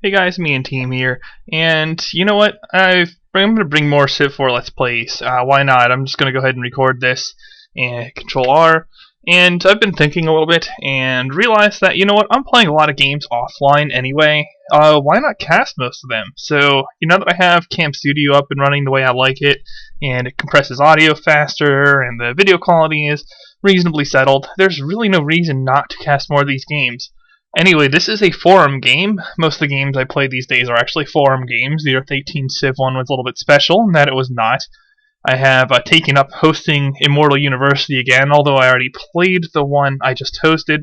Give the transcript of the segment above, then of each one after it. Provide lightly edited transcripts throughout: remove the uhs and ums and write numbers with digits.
Hey guys, me and Team here, and you know what? I'm going to bring more Civ 4 Let's Plays. Why not? I'm just going to go ahead and record this and Control R. And I've been thinking a little bit and realized that, you know what? I'm playing a lot of games offline anyway. Why not cast most of them? So, now that I have Cam Studio up and running the way I like it, and it compresses audio faster, and the video quality is reasonably settled, there's really no reason not to cast more of these games. Anyway, this is a forum game. Most of the games I play these days are actually forum games. The Earth 18 Civ one was a little bit special in that it was not. I have taken up hosting Immortal University again, although I already played the one I just hosted,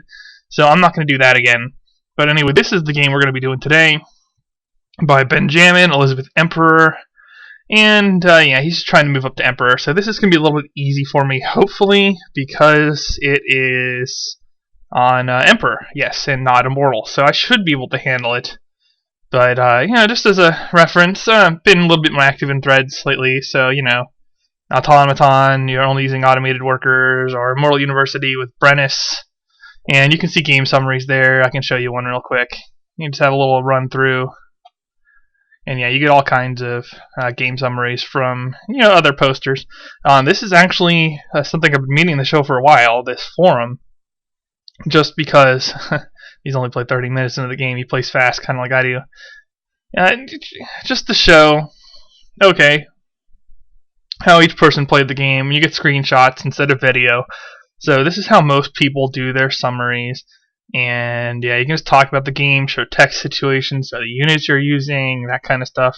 so I'm not going to do that again. But anyway, this is the game we're going to be doing today by Benjamin, Elizabeth Emperor, and yeah, he's trying to move up to Emperor, so this is going to be a little bit easy for me, hopefully, because it is on Emperor, yes, and not Immortal, so I should be able to handle it. But, just as a reference, I've been a little bit more active in threads lately, so, Automaton, you're only using automated workers, or Immortal University with Brennus, and you can see game summaries there. I can show you one real quick. You can just have a little run through, and yeah, you get all kinds of game summaries from, other posters. This is actually something I've been meaning to show for a while, this forum. Just because he's only played 30 minutes into the game, he plays fast, kind of like I do. Just to show, okay, how each person played the game. You get screenshots instead of video. So this is how most people do their summaries. And yeah, you can just talk about the game, show text situations, the units you're using, that kind of stuff.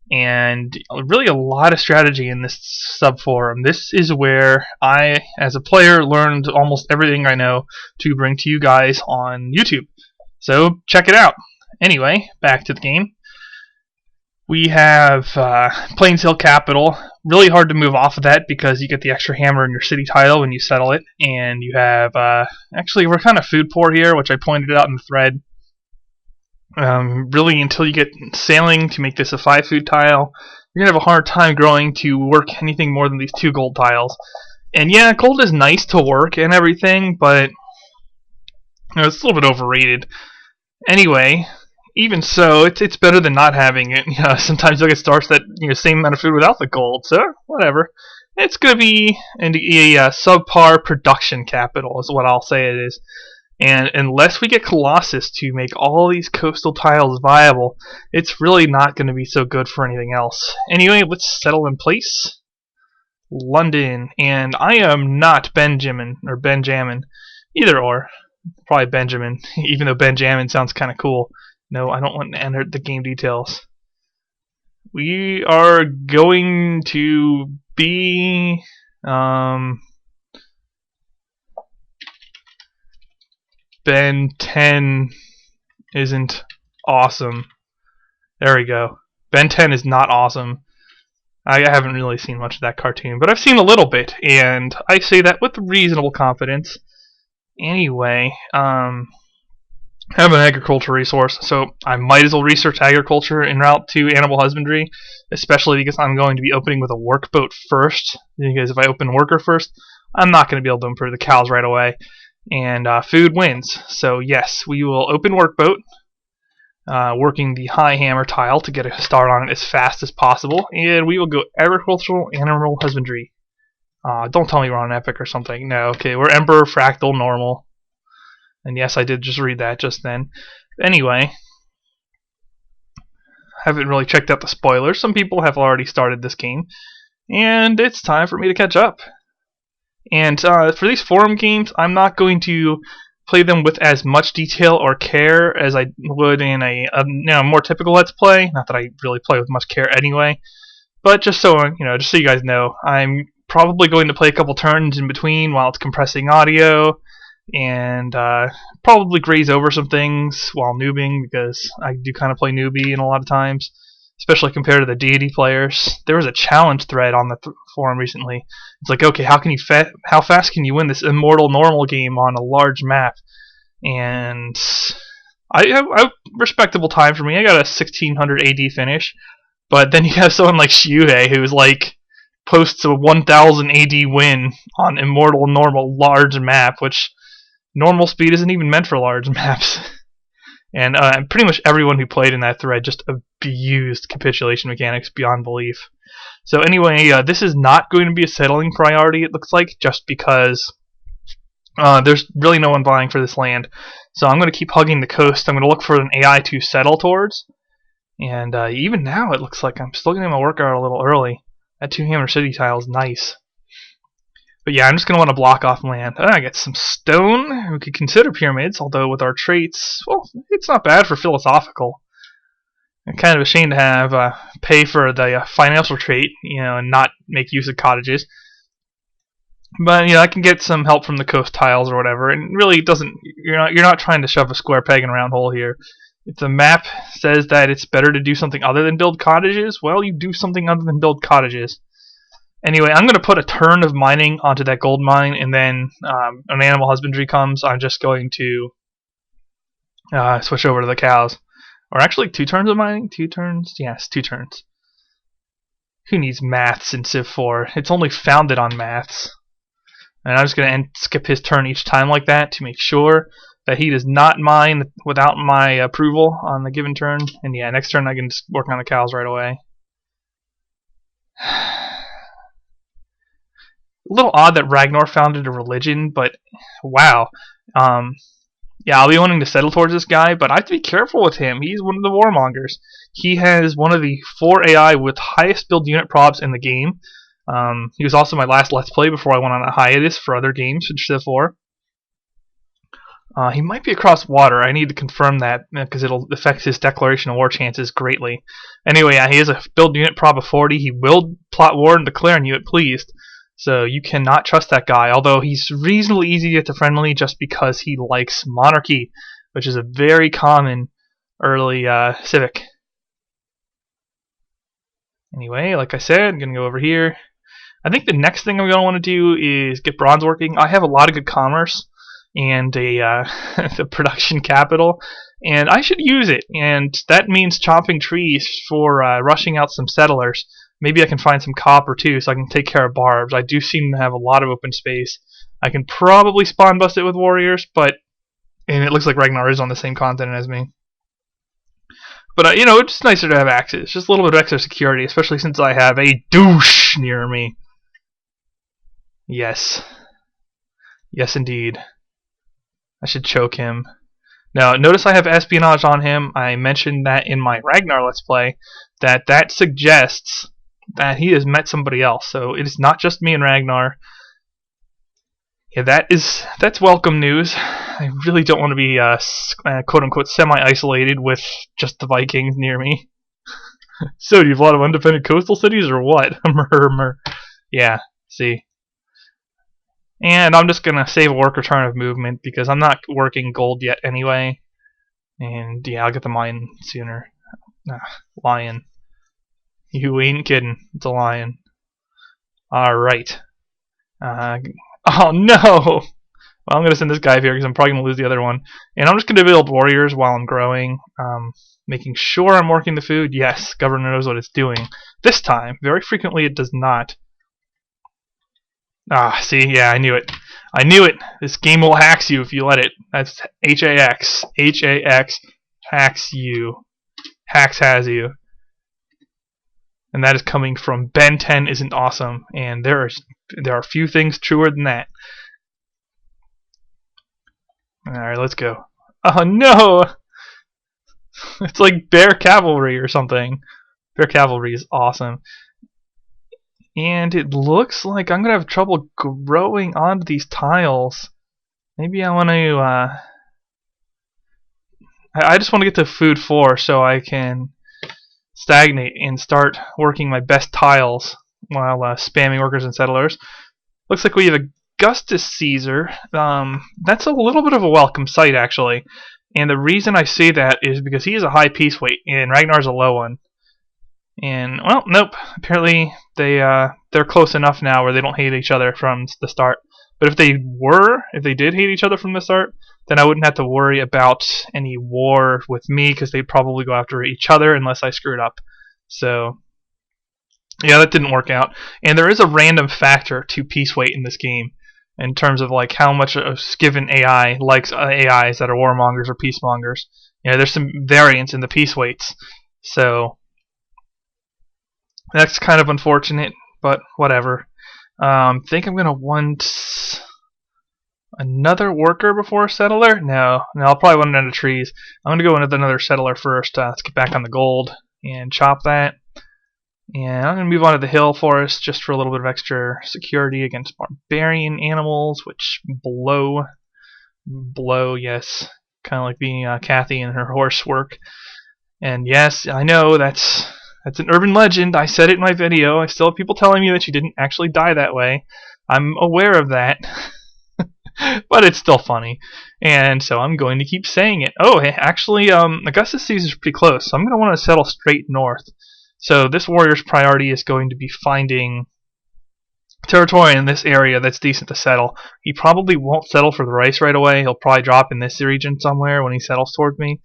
And really a lot of strategy in this subforum. This is where I, as a player, learned almost everything I know to bring to you guys on YouTube. So check it out. Anyway, back to the game. We have Plains Hill Capital. Really hard to move off of that because you get the extra hammer in your city title when you settle it. And you have, actually we're kind of food poor here, which I pointed out in the thread. Really, until you get sailing to make this a 5 food tile, you're going to have a hard time growing to work anything more than these 2 gold tiles. And yeah, gold is nice to work and everything, but it's a little bit overrated. Anyway, even so, it's better than not having it. Sometimes you'll get starts that same amount of food without the gold, so whatever. It's going to be a subpar production capital is what I'll say it is. And unless we get Colossus to make all these coastal tiles viable, it's really not going to be so good for anything else. Anyway, let's settle in place. London. And I am not Benjamin, or Benjamin. Either or. Probably Benjamin, even though Benjamin sounds kind of cool. No, I don't want to enter the game details. We are going to be... Ben 10 isn't awesome. There we go. Ben 10 is not awesome. I haven't really seen much of that cartoon, but I've seen a little bit, and I say that with reasonable confidence. Anyway, I have an agriculture resource, so I might as well research agriculture en route to animal husbandry, especially because I'm going to be opening with a workboat first, because if I open worker first, I'm not going to be able to improve the cows right away. And food wins. So yes, we will open workboat, working the high hammer tile to get a start on it as fast as possible, and we will go agricultural animal husbandry. Don't tell me we're on epic or something. No, okay, we're Emperor, Fractal, Normal. And yes, I did just read that just then. Anyway, haven't really checked out the spoilers. Some people have already started this game, and it's time for me to catch up. And for these forum games, I'm not going to play them with as much detail or care as I would in a more typical Let's Play. Not that I really play with much care anyway, but just so just so you guys know, I'm probably going to play a couple turns in between while it's compressing audio, and probably graze over some things while noobing because I do kind of play newbie in a lot of times. Especially compared to the deity players. There was a challenge thread on the forum recently. It's like, okay, how fast can you win this immortal normal game on a large map? And I have respectable time for me. I got a 1600 AD finish. But then you have someone like Shuhei who's like posts a 1000 AD win on immortal normal large map, which normal speed isn't even meant for large maps. And pretty much everyone who played in that thread just abused capitulation mechanics beyond belief. So anyway, this is not going to be a settling priority, it looks like, just because there's really no one vying for this land. So I'm going to keep hugging the coast. I'm going to look for an AI to settle towards. And even now, it looks like I'm still getting my workout a little early. That 2-hammer city tile is nice. But yeah, I'm just going to want to block off land. I get some stone. We could consider pyramids, although with our traits, well, it's not bad for philosophical. I'm kind of ashamed to have pay for the financial trait, and not make use of cottages. But I can get some help from the coast tiles or whatever. And really, it doesn't. You're not trying to shove a square peg in a round hole here. If the map says that it's better to do something other than build cottages, well, you do something other than build cottages. Anyway, I'm going to put a turn of mining onto that gold mine, and then when animal husbandry comes, I'm just going to switch over to the cows. Or actually, 2 turns of mining? 2 turns? Yes, 2 turns. Who needs maths in Civ 4? It's only founded on maths. And I'm just going to skip his turn each time like that to make sure that he does not mine without my approval on the given turn. And yeah, next turn I can just work on the cows right away. A little odd that Ragnar founded a religion, but wow. Yeah, I'll be wanting to settle towards this guy, but I have to be careful with him. He's one of the warmongers. He has one of the 4 AI with highest build unit props in the game. He was also my last Let's Play before I went on a hiatus for other games in Civ 4. He might be across water. I need to confirm that because it'll affect his declaration of war chances greatly. Anyway, yeah, he has a build unit prop of 40. He will plot war and declare on you, it pleased. So you cannot trust that guy, although he's reasonably easy to get to friendly just because he likes monarchy, which is a very common early civic. Anyway, like I said, I'm going to go over here. I think the next thing I'm going to want to do is get bronze working. I have a lot of good commerce and the production capital, and I should use it. And that means chopping trees for rushing out some settlers. Maybe I can find some copper too, so I can take care of barbs. I do seem to have a lot of open space. I can probably spawn bust it with warriors, and it looks like Ragnar is on the same continent as me. But it's just nicer to have axes. Just a little bit of extra security, especially since I have a douche near me. Yes. Yes, indeed. I should choke him. Now, notice I have espionage on him. I mentioned that in my Ragnar Let's Play, that suggests that he has met somebody else. So it is not just me and Ragnar. Yeah, that's welcome news. I really don't want to be quote-unquote semi-isolated with just the Vikings near me. So, do you have a lot of undefended coastal cities or what? Yeah, see. And I'm just going to save a work return of movement because I'm not working gold yet anyway. And yeah, I'll get the mine sooner. Lion. You ain't kidding. It's a lion. Alright. Oh no! Well, I'm going to send this guy here because I'm probably going to lose the other one. And I'm just going to build warriors while I'm growing. Making sure I'm working the food. Yes, government knows what it's doing. This time, very frequently it does not. See, yeah, I knew it. I knew it! This game will hacks you if you let it. That's H-A-X. H-A-X. Hacks you. Hacks has you. And that is coming from Ben 10 isn't awesome. And there are few things truer than that. Alright, let's go. Oh no! It's like bear cavalry or something. Bear cavalry is awesome. And it looks like I'm going to have trouble growing onto these tiles. Maybe I want to... I just want to get to food 4 so I can stagnate and start working my best tiles while spamming workers and settlers. Looks like we have Augustus Caesar. That's a little bit of a welcome sight, actually. And the reason I say that is because he is a high peace weight, and Ragnar's a low one. And, well, nope. Apparently they're close enough now where they don't hate each other from the start. But if they did hate each other from the start, then I wouldn't have to worry about any war with me because they'd probably go after each other unless I screwed up. So, yeah, that didn't work out. And there is a random factor to peace weight in this game in terms of like how much a given AI likes AIs that are warmongers or peacemongers. there's some variance in the piece weights, so that's kind of unfortunate, but whatever. Think I'm gonna want another worker before a settler? No, I'll probably want another trees. I'm gonna go with another settler first. Let's get back on the gold and chop that. And I'm gonna move on to the hill forest just for a little bit of extra security against barbarian animals, which blow, yes, kind of like the Kathy and her horse work. And yes, I know that's an urban legend. I said it in my video. I still have people telling me that she didn't actually die that way. I'm aware of that. But it's still funny, and so I'm going to keep saying it. Oh, actually, Augustus Caesar's pretty close, so I'm going to want to settle straight north. So this warrior's priority is going to be finding territory in this area that's decent to settle. He probably won't settle for the rice right away. He'll probably drop in this region somewhere when he settles towards me.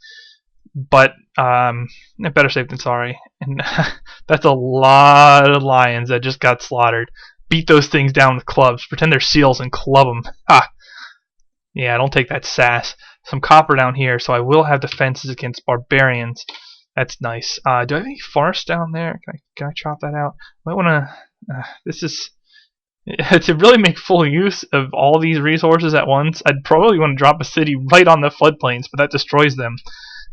But better safe than sorry. And that's a lot of lions that just got slaughtered. Beat those things down with clubs. Pretend they're seals and club them. Ha! Yeah, don't take that sass. Some copper down here, so I will have defenses against barbarians. That's nice. Do I have any forest down there? Can I chop that out? Might want to. This is to really make full use of all these resources at once. I'd probably want to drop a city right on the floodplains, but that destroys them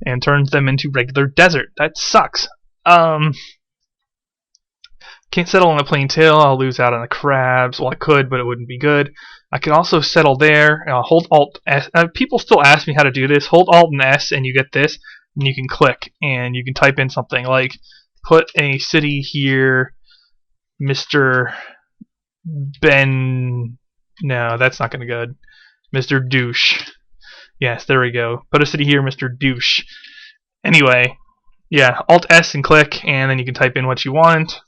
and turns them into regular desert. That sucks. Can't settle on the plain-tail. I'll lose out on the crabs. Well, I could, but it wouldn't be good. I could also settle there. Hold Alt S. People still ask me how to do this. Hold Alt and S, and you get this. And you can click, and you can type in something like, put a city here, Mr. Ben. No, that's not going to be good. Mr. Douche. Yes, there we go. Put a city here, Mr. Douche. Anyway, yeah, Alt S and click, and then you can type in what you want.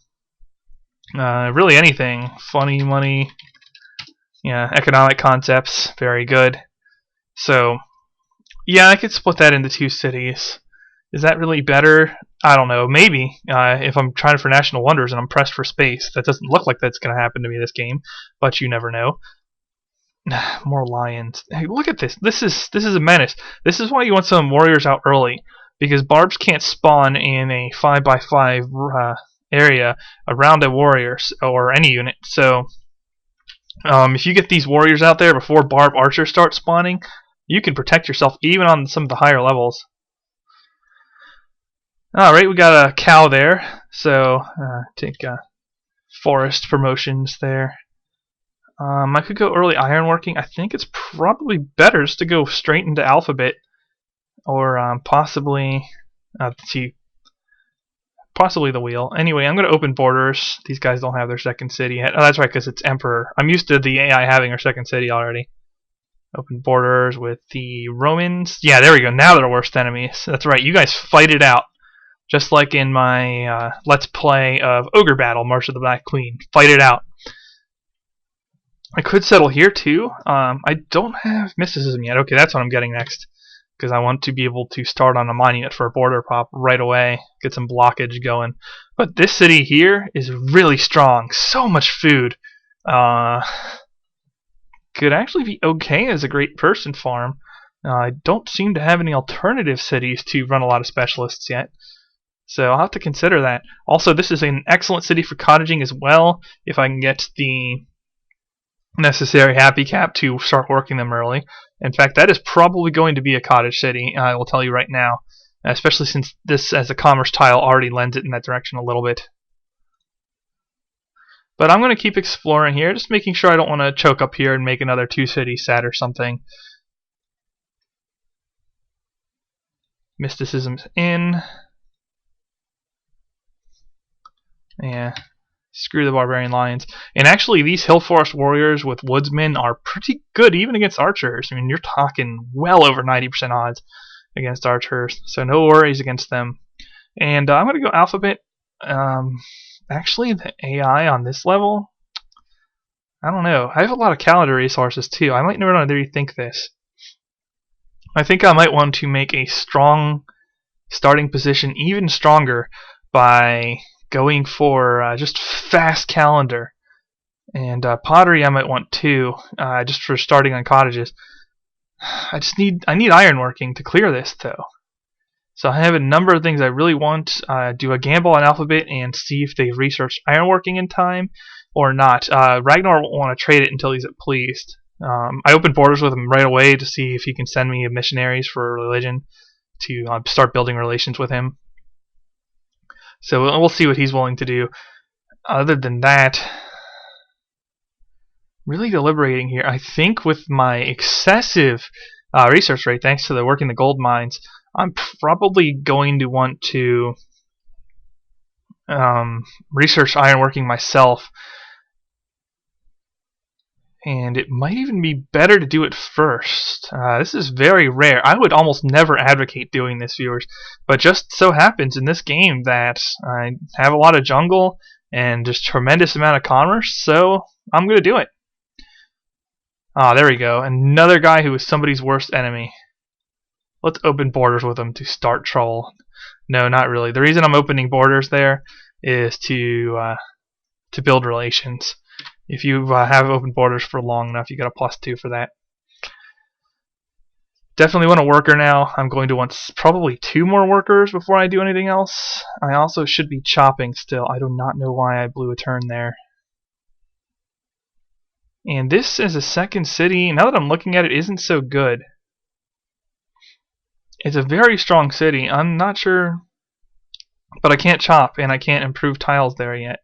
Really anything. Funny money. Yeah, economic concepts. Very good. So, yeah, I could split that into two cities. Is that really better? I don't know. Maybe. If I'm trying for national wonders and I'm pressed for space. That doesn't look like that's going to happen to me this game, but you never know. More lions. Hey, look at this. This is a menace. This is why you want some warriors out early, because barbs can't spawn in a 5x5 area around a warrior or any unit. So if you get these warriors out there before barb archers start spawning, you can protect yourself even on some of the higher levels. Alright, we got a cow there, so take forest promotions there. I could go early ironworking. I think it's probably better just to go straight into alphabet, or possibly, let's see, possibly the wheel. Anyway, I'm going to open borders. These guys don't have their second city yet. Oh, that's right, because it's Emperor. I'm used to the AI having our second city already. Open borders with the Romans. Yeah, there we go. Now they're worst enemies. That's right. You guys fight it out. Just like in my Let's Play of Ogre Battle, March of the Black Queen. Fight it out. I could settle here too. I don't have mysticism yet. Okay, that's what I'm getting next. Because I want to be able to start on a monument for a border pop right away. Get some blockage going. But this city here is really strong. So much food. Could actually be okay as a great person farm. I don't seem to have any alternative cities to run a lot of specialists yet. So I'll have to consider that. Also, this is an excellent city for cottaging as well, if I can get the necessary happy cap to start working them early. In fact, that is probably going to be a cottage city, I will tell you right now, especially since this as a commerce tile already lends it in that direction a little bit. But I'm going to keep exploring here, just making sure I don't want to choke up here and make another two-city set or something. Mysticism's in. Yeah, screw the barbarian lions. And actually, these hill forest warriors with woodsmen are pretty good even against archers. I mean, you're talking well over 90% odds against archers, so no worries against them. And I'm going to go alphabet. Actually, the AI on this level, I don't know. I have a lot of calendar resources too. I might never want to rethink this. I think I might want to make a strong starting position even stronger by going for just fast calendar, and pottery I might want too, just for starting on cottages. I need ironworking to clear this though. So I have a number of things I really want. Do a gamble on Alphabet and see if they've researched ironworking in time or not. Ragnar won't want to trade it until he's pleased. I opened borders with him right away to see if he can send me missionaries for religion to start building relations with him. So we'll see what he's willing to do. Other than that, really deliberating here. I think with my excessive research rate, thanks to the work in the gold mines, I'm probably going to want to research ironworking myself. And it might even be better to do it first. This is very rare. I would almost never advocate doing this, viewers. But just so happens in this game that I have a lot of jungle and just tremendous amount of commerce, so I'm going to do it. Ah, there we go. Another guy who is somebody's worst enemy. Let's open borders with him to start trouble. No, not really. The reason I'm opening borders there is to build relations. If you have open borders for long enough, you get a +2 for that. Definitely want a worker now. I'm going to want probably 2 more workers before I do anything else. I also should be chopping still. I do not know why I blew a turn there. And this is a second city. Now that I'm looking at it, isn't so good. It's a very strong city. I'm not sure, but I can't chop and I can't improve tiles there yet.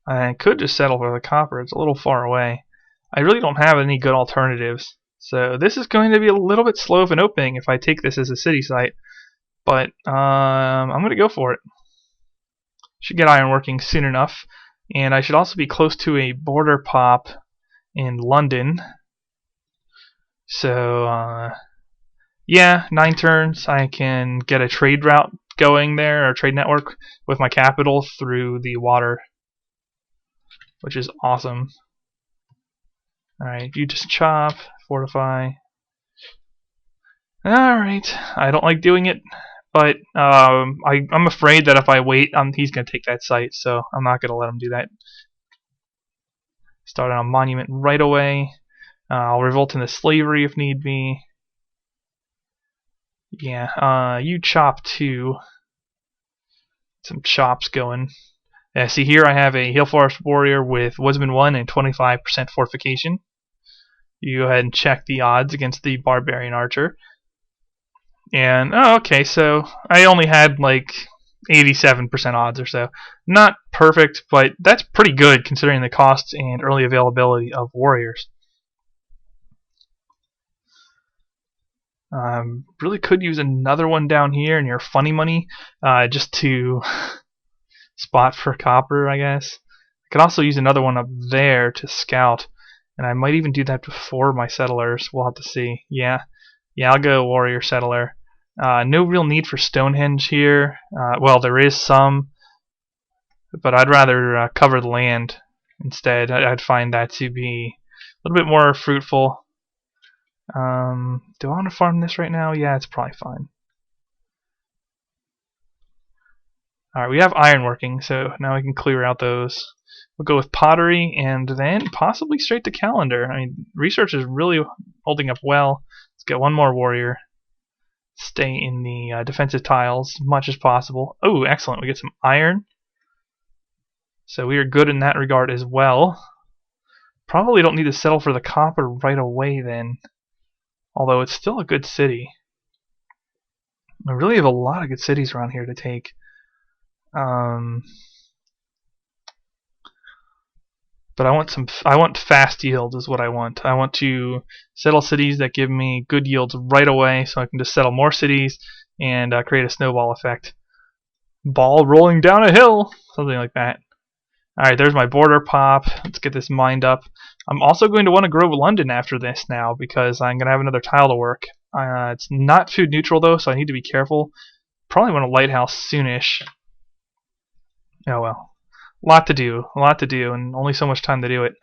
I could just settle for the copper. It's a little far away. I really don't have any good alternatives. So this is going to be a little bit slow of an opening if I take this as a city site. But I'm going to go for it. Should get ironworking soon enough. And I should also be close to a border pop in London. So yeah, 9 turns. I can get a trade route going there, or trade network, with my capital through the water, which is awesome. Alright, you just chop, fortify. Alright, I don't like doing it, but I'm afraid that if I wait, he's going to take that site, so I'm not going to let him do that. Start on a monument right away. I'll revolt into slavery if need be. Yeah, you chop too. Some chops going. See here I have a Hill Forest Warrior with Woodsman 1 and 25% fortification. You go ahead and check the odds against the Barbarian Archer. And, oh, okay, so I only had like 87% odds or so. Not perfect, but that's pretty good considering the costs and early availability of warriors. Really could use another one down here in your funny money, just to spot for copper, I guess. I could also use another one up there to scout, and I might even do that before my settlers. We'll have to see. Yeah, I'll go warrior settler. No real need for Stonehenge here. Well, there is some, but I'd rather cover the land instead. I'd find that to be a little bit more fruitful. Do I want to farm this right now? Yeah, it's probably fine. Alright, we have ironworking, so now we can clear out those. We'll go with pottery and then possibly straight to calendar. I mean, research is really holding up well. Let's get one more warrior. Stay in the defensive tiles as much as possible. Oh, excellent. We get some iron. So we are good in that regard as well. Probably don't need to settle for the copper right away then. Although it's still a good city. I really have a lot of good cities around here to take. But I want fast yields is what I want. I want to settle cities that give me good yields right away, so I can just settle more cities and create a snowball effect. Ball rolling down a hill, something like that. Alright, there's my border pop. Let's get this mined up. I'm also going to want to grow London after this now because I'm going to have another tile to work. It's not food neutral though, so I need to be careful. Probably want a lighthouse soonish. Oh well. A lot to do, and only so much time to do it.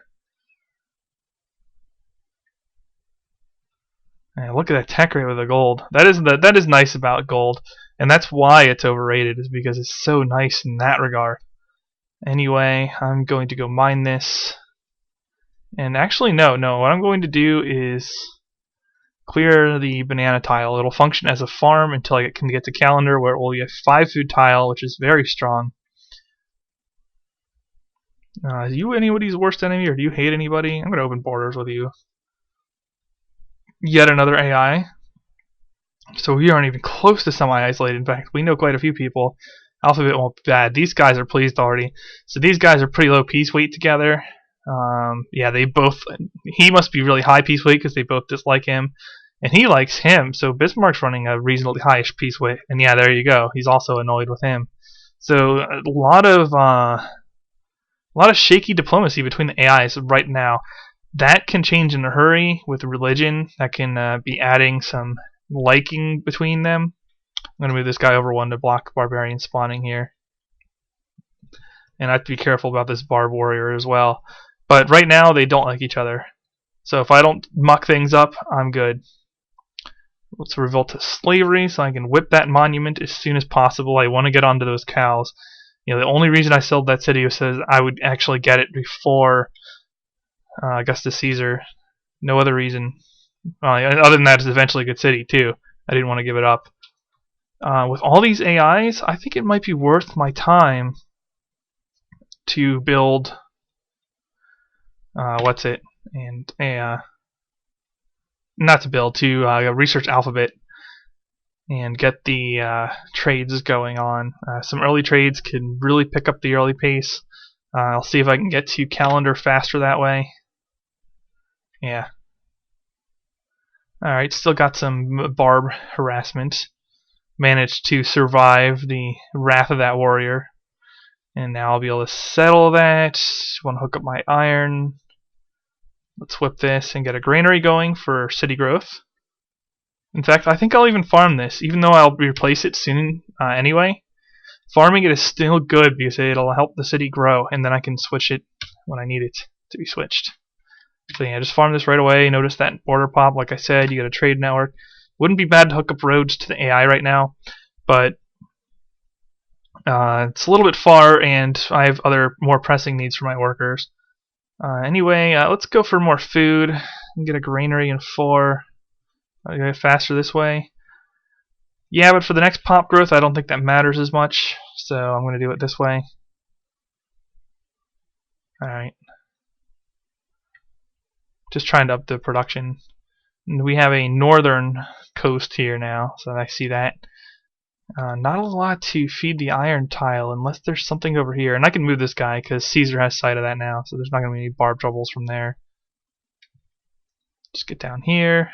And look at that tech rate with the gold. That is nice about gold, and that's why it's overrated, is because it's so nice in that regard. Anyway, I'm going to go mine this. And actually, no. What I'm going to do is clear the banana tile. It'll function as a farm until I can get to calendar, where it will be a 5 food tile, which is very strong. Are you anybody's worst enemy, or do you hate anybody? I'm going to open borders with you. Yet another AI. So we aren't even close to semi-isolated. In fact, we know quite a few people. Alphabet won't be bad. These guys are pleased already. So these guys are pretty low peace weight together. Yeah, they both. He must be really high peace weight because they both dislike him, and he likes him. So Bismarck's running a reasonably highish peace weight, and yeah, there you go. He's also annoyed with him. So a lot of shaky diplomacy between the AIs right now. That can change in a hurry with religion. That can be adding some liking between them. I'm going to move this guy over one to block barbarian spawning here. And I have to be careful about this barb warrior as well. But right now they don't like each other. So if I don't muck things up, I'm good. Let's revolt to slavery so I can whip that monument as soon as possible. I want to get onto those cows. You know, the only reason I sold that city was so I would actually get it before Augustus Caesar. No other reason. Other than that, it's eventually a good city too. I didn't want to give it up. With all these AIs, I think it might be worth my time to build not to build, to research Alphabet and get the trades going on. Some early trades can really pick up the early pace. I'll see if I can get to calendar faster that way. Yeah. Alright, still got some barb harassment. Managed to survive the wrath of that warrior. And now I'll be able to settle that. Want to hook up my iron. Let's whip this and get a granary going for city growth. In fact, I think I'll even farm this, even though I'll replace it soon anyway. Farming it is still good because it'll help the city grow, and then I can switch it when I need it to be switched. So yeah, just farm this right away. Notice that border pop, like I said, you got a trade network. Wouldn't be bad to hook up roads to the AI right now, but it's a little bit far, and I have other more pressing needs for my workers. Anyway, let's go for more food and get a granary in 4. I'll get faster this way. Yeah, but for the next pop growth, I don't think that matters as much, so I'm going to do it this way. Alright. Just trying to up the production. And we have a northern coast here now, so I see that. Not a lot to feed the iron tile unless there's something over here. And I can move this guy because Caesar has sight of that now, so there's not going to be any barb troubles from there. Just get down here.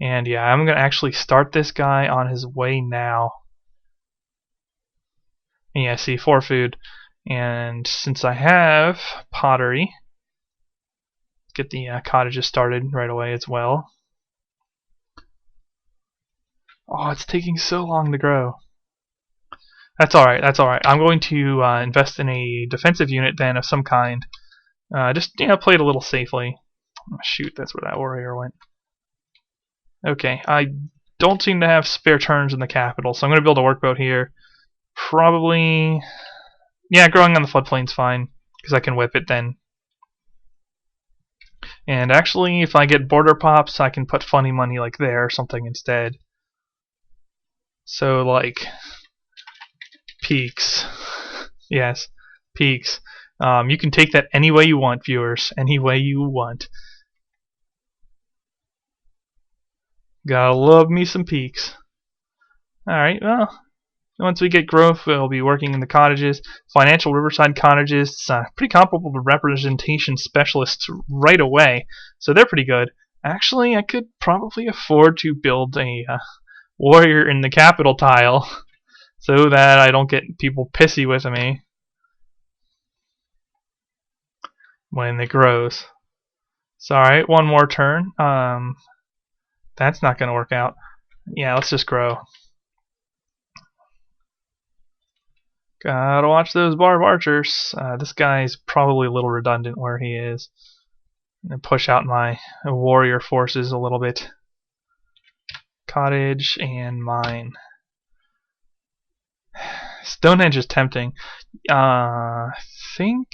And yeah, I'm going to actually start this guy on his way now. And yeah, see, 4 food. And since I have pottery, get the cottages started right away as well. Oh, it's taking so long to grow. That's alright, that's alright. I'm going to invest in a defensive unit then of some kind. Just, play it a little safely. Oh, shoot, that's where that warrior went. Okay, I don't seem to have spare turns in the capital, so I'm going to build a workboat here. Probably... Yeah, growing on the floodplain's fine, because I can whip it then. And actually, if I get border pops, I can put funny money like there or something instead. So, like, peaks. Yes, peaks. You can take that any way you want, viewers. Any way you want. Gotta love me some peaks. Alright, well, once we get growth, we'll be working in the cottages. Financial Riverside cottages, pretty comparable to representation specialists right away, so they're pretty good. Actually, I could probably afford to build a warrior in the capital tile so that I don't get people pissy with me when it grows. So, alright, one more turn. That's not going to work out. Yeah, let's just grow. Gotta watch those barb archers. This guy's probably a little redundant where he is. I'm gonna push out my warrior forces a little bit. Cottage and mine. Stonehenge is tempting. I think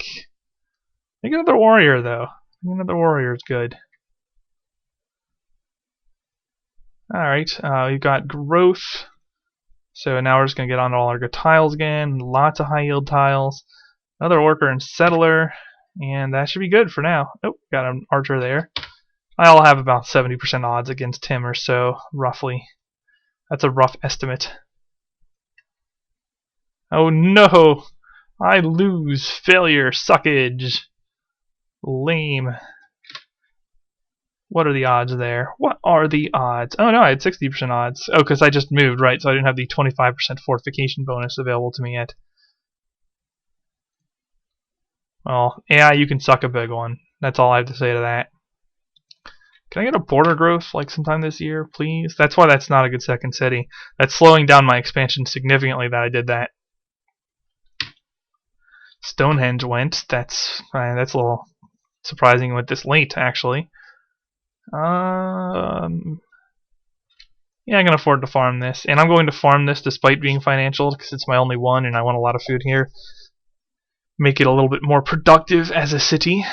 another warrior though. Another warrior is good. Alright, we've got growth. So now we're just going to get on all our good tiles again. Lots of high yield tiles. Another worker and settler. And that should be good for now. Oh, got an archer there. I'll have about 70% odds against him or so, roughly. That's a rough estimate. Oh no! I lose. Failure. Suckage. Lame. What are the odds there? What are the odds? Oh no, I had 60% odds. Oh, because I just moved, right? So I didn't have the 25% fortification bonus available to me yet. Well, yeah, you can suck a big one. That's all I have to say to that. Can I get a border growth like sometime this year, please? That's why that's not a good second city. That's slowing down my expansion significantly that I did that. Stonehenge went. That's a little surprising with this late, actually. Yeah, I'm gonna afford to farm this, and I'm going to farm this despite being financial because it's my only one, and I want a lot of food here. Make it a little bit more productive as a city.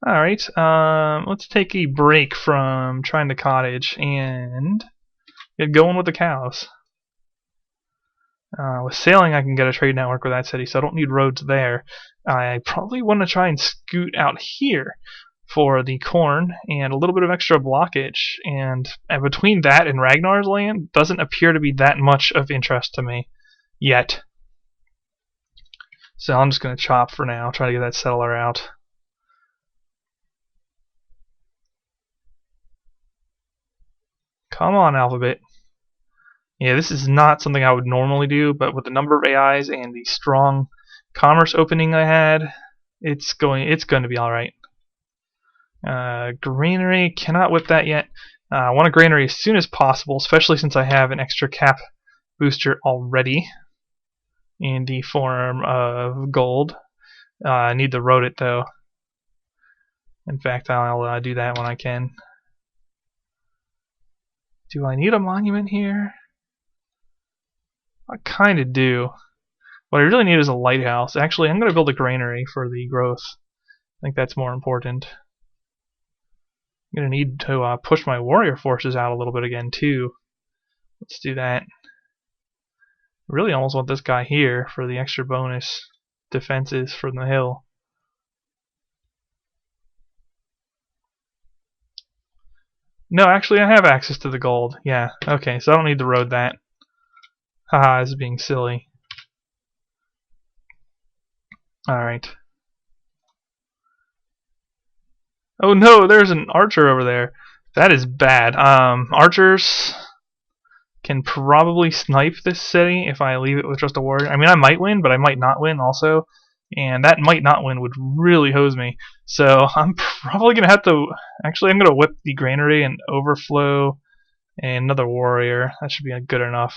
Alright, let's take a break from trying to cottage and get going with the cows. With sailing, I can get a trade network with that city, so I don't need roads there. I probably want to try and scoot out here for the corn and a little bit of extra blockage. And between that and Ragnar's land, doesn't appear to be that much of interest to me yet. So I'm just going to chop for now, try to get that settler out. Come on, Alphabet. Yeah, this is not something I would normally do, but with the number of AIs and the strong commerce opening I had, it's going to be all right. Granary, cannot whip that yet. I want a granary as soon as possible, especially since I have an extra cap booster already in the form of gold. I need to road it though. In fact, I'll do that when I can. Do I need a monument here? I kind of do. What I really need is a lighthouse. Actually, I'm going to build a granary for the growth. I think that's more important. I'm going to need to push my warrior forces out a little bit again, too. Let's do that. I really almost want this guy here for the extra bonus defenses from the hill. No, actually, I have access to the gold. Yeah, okay, so I don't need to road that. Haha, this is being silly. Alright. Oh no, there's an archer over there. That is bad. Archers can probably snipe this city if I leave it with just a warrior. I mean, I might win, but I might not win also. And that might not win would really hose me. So I'm probably going to have to... Actually, I'm going to whip the granary and overflow and another warrior. That should be good enough.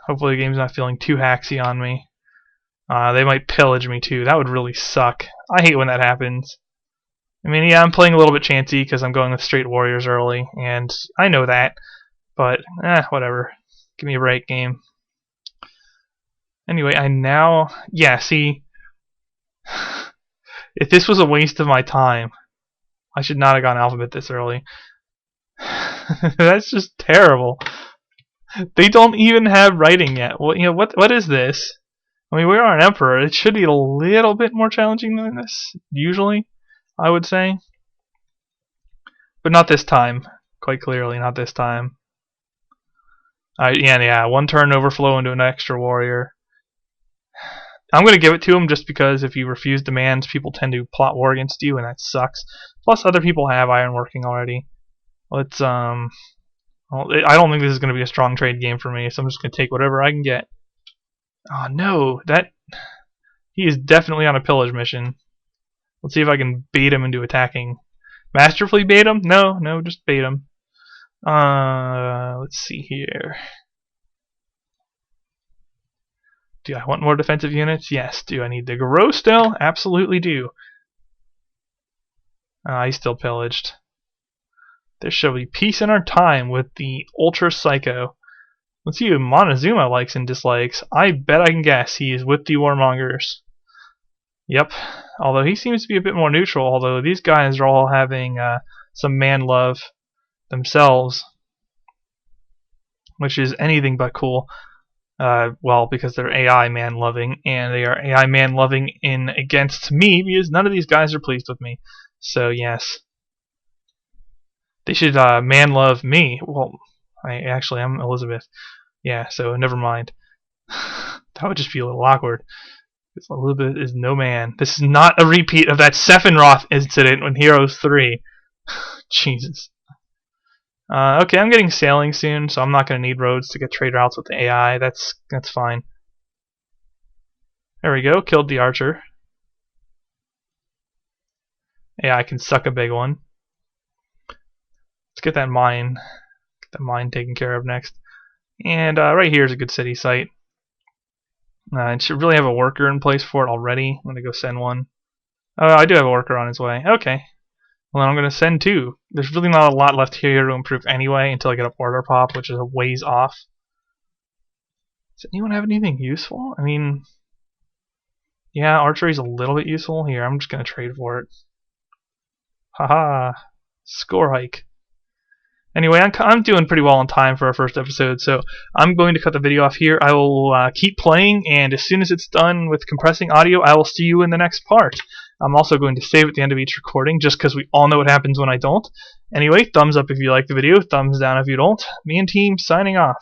Hopefully the game's not feeling too hacksy on me. They might pillage me too. That would really suck. I hate when that happens. I mean, yeah, I'm playing a little bit chancy because I'm going with straight warriors early, and I know that. But, whatever. Give me a break, game. Anyway, yeah, see, if this was a waste of my time, I should not have gone alphabet this early. That's just terrible. They don't even have writing yet. Well, what is this? I mean, we are an emperor. It should be a little bit more challenging than this, usually, I would say. But not this time. Quite clearly, not this time. Yeah, one turn overflow into an extra warrior. I'm going to give it to him just because if you refuse demands, people tend to plot war against you, and that sucks. Plus, other people have iron working already. Let's, well, I don't think this is going to be a strong trade game for me, so I'm just going to take whatever I can get. Oh, no, he is definitely on a pillage mission. Let's see if I can bait him into attacking. Masterfully bait him? No, just bait him. Let's see here. Do I want more defensive units? Yes. Do I need to grow still? Absolutely do. He's still pillaged. There shall be peace in our time with the Ultra Psycho. Let's see who Montezuma likes and dislikes. I bet I can guess he is with the Warmongers. Yep. Although he seems to be a bit more neutral, although these guys are all having some man love themselves, which is anything but cool. Well, because they're AI man loving, and they are AI man loving in against me because none of these guys are pleased with me. So yes, they should man love me. Well, I'm Elizabeth. Yeah, so never mind. That would just be a little awkward. Elizabeth is no man. This is not a repeat of that Sephiroth incident in Heroes 3. Jesus. Okay, I'm getting sailing soon, so I'm not going to need roads to get trade routes with the AI. That's fine. There we go. Killed the archer. AI can suck a big one. Let's get that mine. Get the mine taken care of next. And right here is a good city site. It should really have a worker in place for it already. I'm going to go send one. Oh, I do have a worker on his way. Okay. Well, then I'm going to send two. There's really not a lot left here to improve anyway until I get a border pop, which is a ways off. Does anyone have anything useful? I mean, yeah, archery's a little bit useful. Here, I'm just going to trade for it. Haha. Score hike. Anyway, I'm doing pretty well on time for our first episode, so I'm going to cut the video off here. I will keep playing, and as soon as it's done with compressing audio, I will see you in the next part. I'm also going to save at the end of each recording, just because we all know what happens when I don't. Anyway, thumbs up if you like the video, thumbs down if you don't. Me and team signing off.